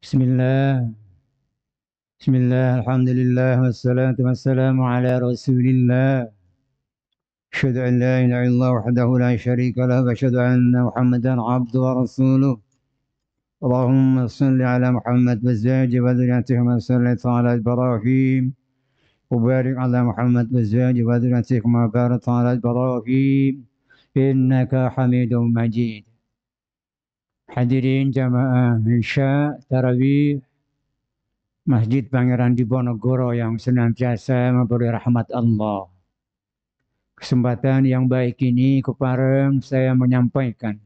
Bismillah, Bismillah, Alhamdulillah, wassalatu wassalamu ala Rasulillah. Asyhadu an la ilaha illallah wahdahu la syarika lah wa asyhadu anna Muhammadan abduhu wa rasuluh. Allahumma salli ala Muhammad wa zaji wa dzurriyyatihi ma sallaita ala Ibrahim wa barik ala Muhammad wa zaji wa dzurriyyatihi ma barakta ala Ibrahim innaka Hamidum Majid. Hadirin jamaah Isya Tarawih Masjid Pangeran Diponegoro yang senantiasa memberi rahmat Allah. Kesempatan yang baik ini kepareng saya menyampaikan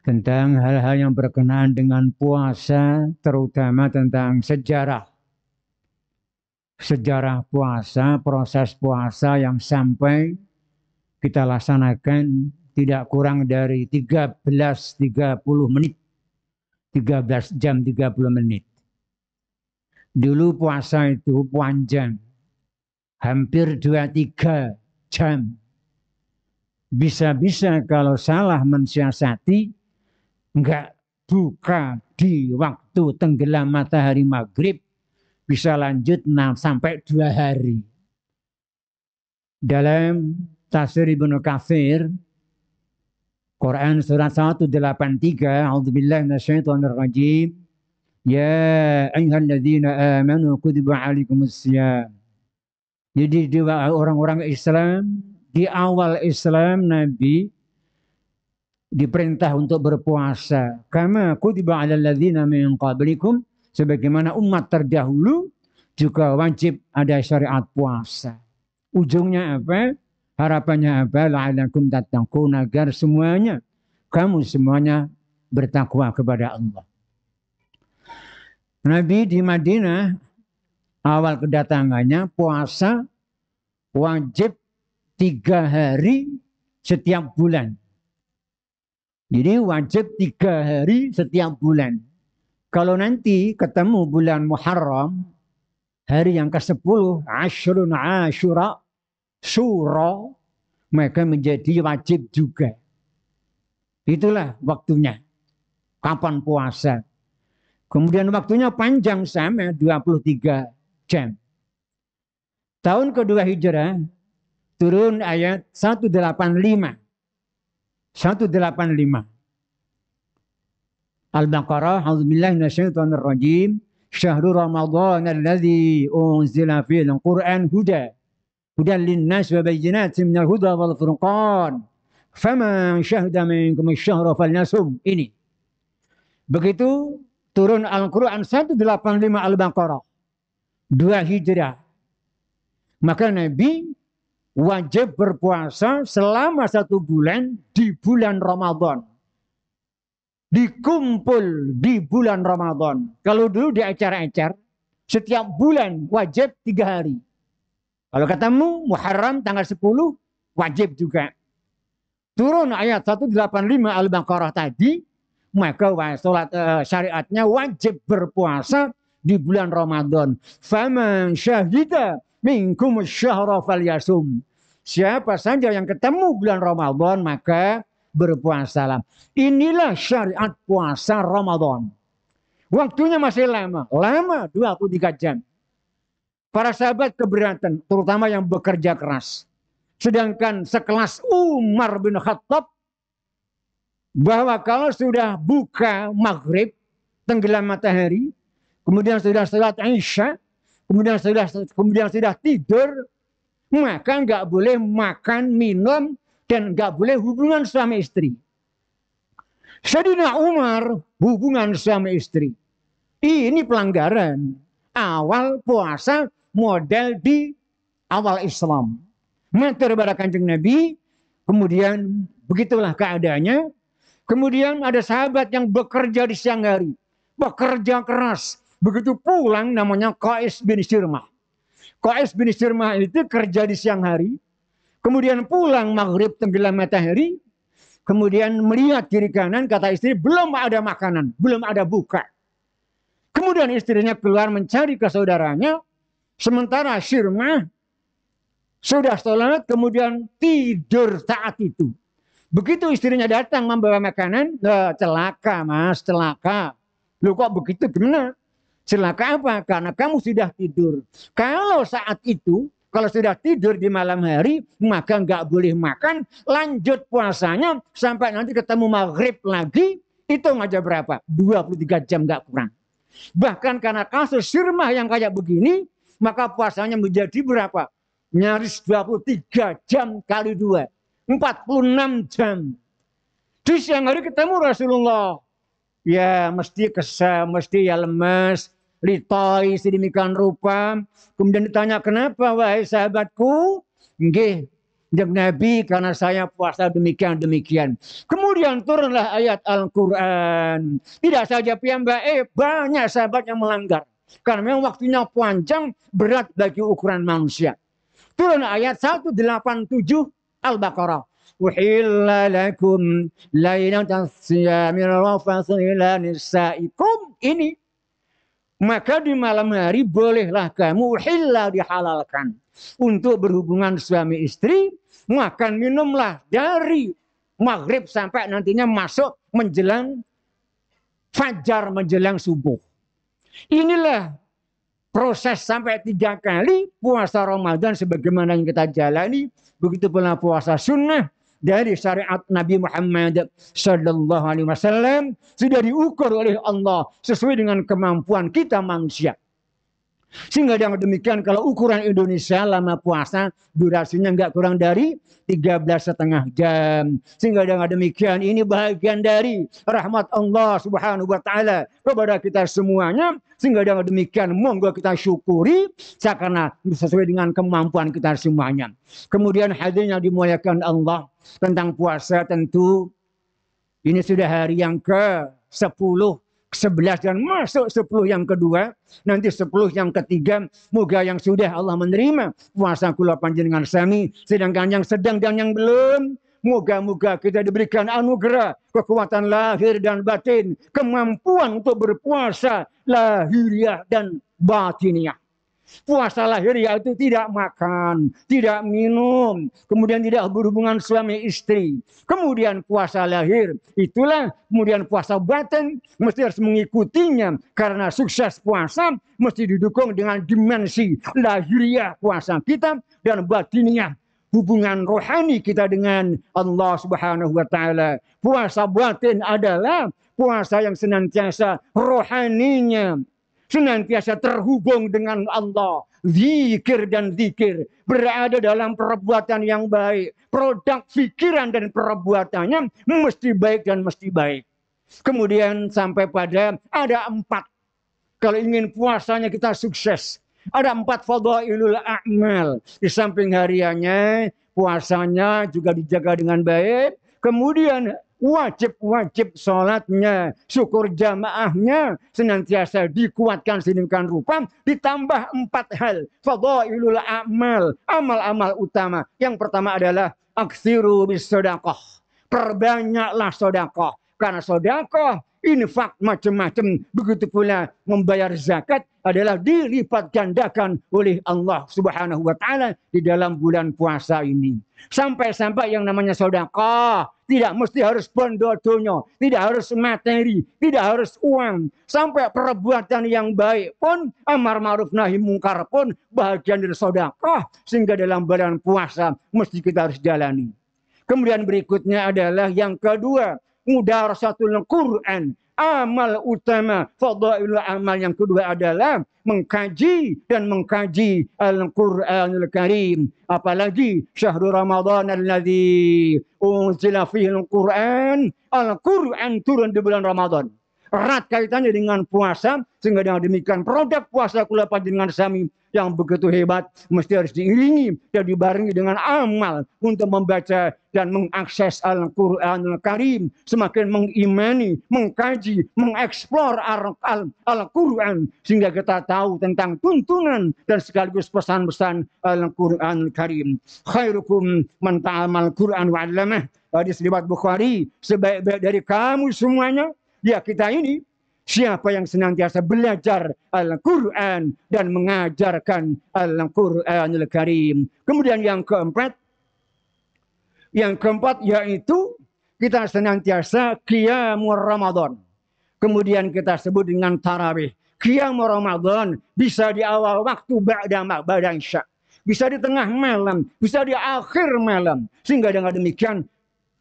tentang hal-hal yang berkenaan dengan puasa, terutama tentang sejarah puasa, proses puasa yang sampai kita laksanakan tidak kurang dari 13 jam 30 menit. Dulu puasa itu panjang, hampir 2-3 jam. Bisa-bisa kalau salah mensiasati, enggak buka di waktu tenggelam matahari maghrib, bisa lanjut 6 sampai 2 hari. Dalam tafsir Ibnu Katsir, Quran surat 183, A'udzubillahi minasyaitonirrajim. Ya ayyuhalladzina amanu kutiba alaikumussyam. Jadi orang-orang Islam, di awal Islam Nabi diperintah untuk berpuasa. Kama kutiba alal ladzina min qablikum, sebagaimana umat terdahulu juga wajib ada syariat puasa. Ujungnya apa? Harapannya apa? La'alakum tattaqun, agar kamu semuanya bertakwa kepada Allah. Nabi di Madinah awal kedatangannya puasa wajib 3 hari setiap bulan. Jadi wajib 3 hari setiap bulan. Kalau nanti ketemu bulan Muharram, hari yang ke-10, Ashrun Ashura, Syura, maka menjadi wajib juga. Itulah waktunya. Kapan puasa? Kemudian waktunya panjang sama 23 jam. Tahun kedua Hijrah turun ayat 185. 185. Al-Baqarah, A'udzubillahi minasyaitonir rajim. Syahrul Ramadan alladzi unzila fihil Qur'an hudan lin-nas wa bayyinatin minal huda wal furqan. Faman syahida minkum asy-syahra falyasum. Ini. Begitu turun Al-Quran 185 Al-Baqarah 2 Hijrah. Maka Nabi wajib berpuasa selama 1 bulan di bulan Ramadan. Dikumpul di bulan Ramadan. Kalau dulu di acara-acara, setiap bulan wajib 3 hari. Kalau ketemu Muharram tanggal 10, wajib juga. Turun ayat 185 Al-Baqarah tadi, maka syariatnya wajib berpuasa di bulan Ramadan. Faman syahida minkum syahra falyasum. Siapa saja yang ketemu bulan Ramadan maka berpuasalah. Inilah syariat puasa Ramadan. Waktunya masih lama 23 jam. Para sahabat keberatan, terutama yang bekerja keras. Sedangkan sekelas Umar bin Khattab, bahwa kalau sudah buka maghrib, tenggelam matahari, kemudian sudah salat Isya, kemudian sudah tidur, maka nggak boleh makan, minum, dan nggak boleh hubungan suami istri. Sayyidina Umar hubungan suami istri. Ini pelanggaran. Awal puasa model di awal Islam. Matur kepada Kanjeng Nabi, kemudian begitulah keadaannya. Kemudian ada sahabat yang bekerja di siang hari. Bekerja keras. Begitu pulang namanya Qais bin Sirmah. Qais bin Sirmah itu kerja di siang hari. Kemudian pulang maghrib tenggelam matahari. Kemudian melihat kiri kanan, kata istri, belum ada makanan. Belum ada buka. Kemudian istrinya keluar mencari ke saudaranya. Sementara Sirmah sudah sholat, kemudian tidur saat itu. Begitu istrinya datang membawa makanan, celaka mas, celaka. Loh kok begitu? Gimana? Celaka apa? Karena kamu sudah tidur. Kalau saat itu, kalau sudah tidur di malam hari, maka nggak boleh makan, lanjut puasanya sampai nanti ketemu maghrib lagi, hitung aja berapa? 23 jam nggak kurang. Bahkan karena kasus sirmah yang kayak begini, maka puasanya menjadi berapa? Nyaris 23 jam kali 2. 46 jam. Di siang hari ketemu Rasulullah. Ya mesti kesal, mesti ya lemes, litoi sedemikian rupa. Kemudian ditanya, kenapa wahai sahabatku? Nggih, Kanjeng Nabi, karena saya puasa demikian-demikian. Kemudian turunlah ayat Al-Quran. Tidak saja piyambake, banyak sahabat yang melanggar. Karena memang waktunya panjang, berat bagi ukuran manusia. Turun ayat 187 Al-Baqarah. Uhilla lakum lailatan siyamir rafathu ila nisaikum. Ini. Maka di malam hari bolehlah kamu uhilla dihalalkan untuk berhubungan suami istri, makan minumlah dari maghrib sampai nantinya masuk menjelang fajar, menjelang subuh. Inilah proses sampai 3 kali puasa Ramadan sebagaimana yang kita jalani. Begitu pula puasa sunnah dari syariat Nabi Muhammad Sallallahu Alaihi Wasallam sudah diukur oleh Allah sesuai dengan kemampuan kita manusia. Sehingga dengan demikian kalau ukuran Indonesia lama puasa durasinya nggak kurang dari 13,5 jam. Sehingga dengan demikian ini bagian dari rahmat Allah Subhanahu wa taala kepada kita semuanya. Sehingga dengan demikian monggo kita syukuri karena sesuai dengan kemampuan kita semuanya. Kemudian hadirnya dimuliakan Allah tentang puasa tentu ini sudah hari yang ke-10, 11 dan masuk 10 yang kedua, nanti 10 yang ketiga, moga yang sudah Allah menerima puasa kula panjenengan sami, sedangkan yang sedang dan yang belum, moga-moga kita diberikan anugerah, kekuatan lahir dan batin, kemampuan untuk berpuasa lahiriah dan batiniah. Puasa lahiriah itu tidak makan, tidak minum, kemudian tidak berhubungan suami istri. Kemudian puasa lahir, itulah kemudian puasa batin mesti harus mengikutinya. Karena sukses puasa mesti didukung dengan dimensi lahiriah puasa kita dan batiniah. Hubungan rohani kita dengan Allah Subhanahu wa taala. Puasa batin adalah puasa yang senantiasa rohaninya senantiasa terhubung dengan Allah. Zikir dan zikir berada dalam perbuatan yang baik. Produk pikiran dan perbuatannya mesti baik dan mesti baik. Kemudian sampai pada ada 4. Kalau ingin puasanya kita sukses, ada 4 fadhailul a'mal. Di samping hariannya, puasanya juga dijaga dengan baik. Kemudian wajib sholatnya, syukur jamaahnya senantiasa dikuatkan sedemikian rupa, ditambah 4 hal fadhailul a'mal, amal-amal utama. Yang pertama adalah aksiru bis sedekah, perbanyaklah sedekah, karena sedekah infak macam-macam, begitu pula membayar zakat adalah dilipat gandakan oleh Allah Subhanahu wa taala di dalam bulan puasa ini. Sampai-sampai yang namanya sedekah tidak mesti harus bondodonya, tidak harus materi, tidak harus uang. Sampai perbuatan yang baik pun, amar ma'ruf nahi mungkar pun bagian dari sedekah, sehingga dalam bulan puasa mesti kita harus jalani. Kemudian berikutnya adalah yang kedua, mudarasatul Quran, amal utama, fadhailul amal yang kedua adalah mengkaji dan mengkaji Al-Quranul Karim. Apalagi syahrul Ramadan alladzi unzila fihi Al-Quran. Al-Quran turun di bulan Ramadan. Erat kaitannya dengan puasa, sehingga dengan demikian produk puasa kula panjenengan sami yang begitu hebat mesti harus diiringi dan dibarengi dengan amal untuk membaca dan mengakses Al-Quranul Karim, semakin mengimani, mengkaji, mengeksplor Al-Quran sehingga kita tahu tentang tuntunan dan sekaligus pesan-pesan Al-Quranul Karim. Khairukum man ta'amal Quran wa 'allamah. Hadis riwayat Bukhari, sebaik-baik dari kamu semuanya ya kita ini, siapa yang senantiasa belajar Al-Quran dan mengajarkan Al-Quranul Karim. Kemudian yang keempat yaitu kita senantiasa qiyamul Ramadan. kemudian kita sebut dengan tarawih. Qiyam Ramadan bisa di awal waktu ba'da isya, bisa di tengah malam, bisa di akhir malam. Sehingga dengan demikian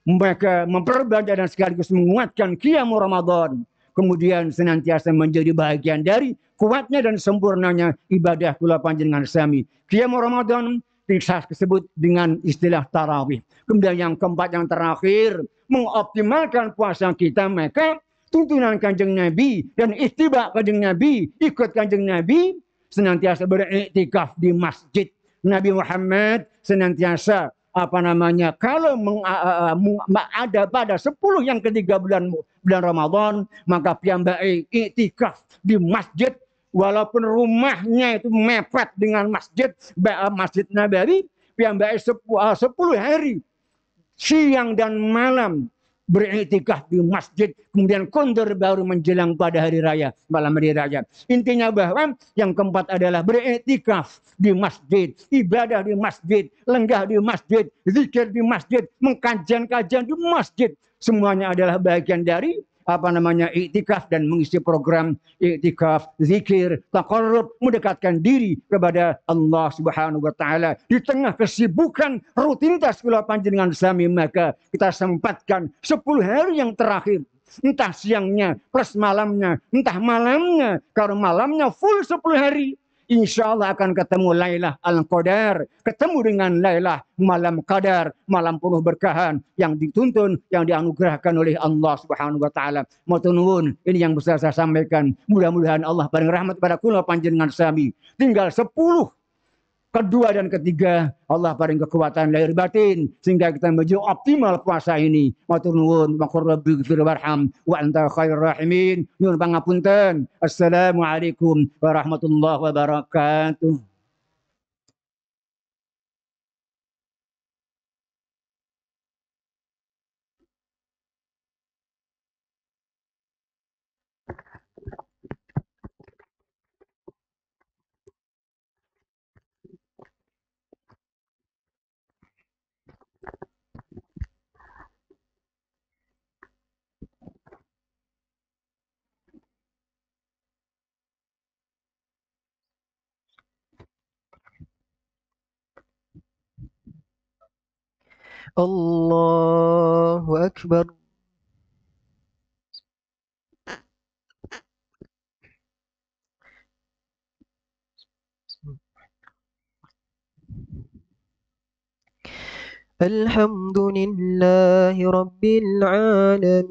mereka memperbanyak dan sekaligus menguatkan qiyam Ramadan. Kemudian senantiasa menjadi bagian dari kuatnya dan sempurnanya ibadah kula panjenengan sami. Qiyam Ramadan disebut dengan istilah tarawih. Kemudian yang keempat, yang terakhir, mengoptimalkan puasa kita, maka tuntunan Kanjeng Nabi dan ittiba Kanjeng Nabi, ikut Kanjeng Nabi, senantiasa beriktikaf di masjid. Nabi Muhammad senantiasa kalau ada pada 10 yang ketiga bulan Ramadan, maka piyambake iktikaf di masjid, walaupun rumahnya itu mepet dengan Masjid Nabawi, piyambake 10 hari siang dan malam beriktikaf di masjid, kemudian kondur baru menjelang pada hari raya, malam hari raya. Intinya bahwa yang keempat adalah beriktikaf di masjid, ibadah di masjid, lenggah di masjid, zikir di masjid, mengkajian-kajian di masjid. Semuanya adalah bagian dari iktikaf dan mengisi program iktikaf, zikir, taqarrub, mendekatkan diri kepada Allah Subhanahu wa taala. Di tengah kesibukan rutinitas kula panjenengan sami, maka kita sempatkan 10 hari yang terakhir, entah siangnya plus malamnya, entah malamnya kalau malamnya full 10 hari, insya Allah akan ketemu Lailah Al-Qadar, ketemu dengan Lailah malam Qadar, malam penuh berkahan yang dituntun, yang dianugerahkan oleh Allah Subhanahu wa taala. Matur nuwun, ini yang bisa saya sampaikan. Mudah-mudahan Allah paring rahmat pada kula panjenengan sami. Tinggal 10 kedua dan ketiga, Allah paring kekuatan lahir batin sehingga kita menuju optimal puasa ini. Matur nuwun, wa qur rabbi ighfir warham wa anta khairur rahimin. Nyuwun pangapunten. Assalamualaikum warahmatullahi wabarakatuh. Allahu Akbar. الحمد لله رب العالمين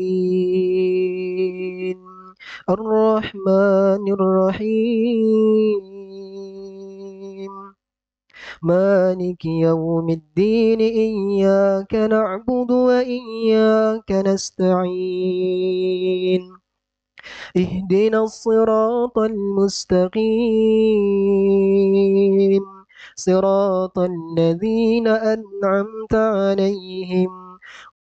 الرحمن الرحيم مالك يوم الدين إياك نعبد وإياك نستعين اهدنا الصراط المستقيم صراط الذين أنعمت عليهم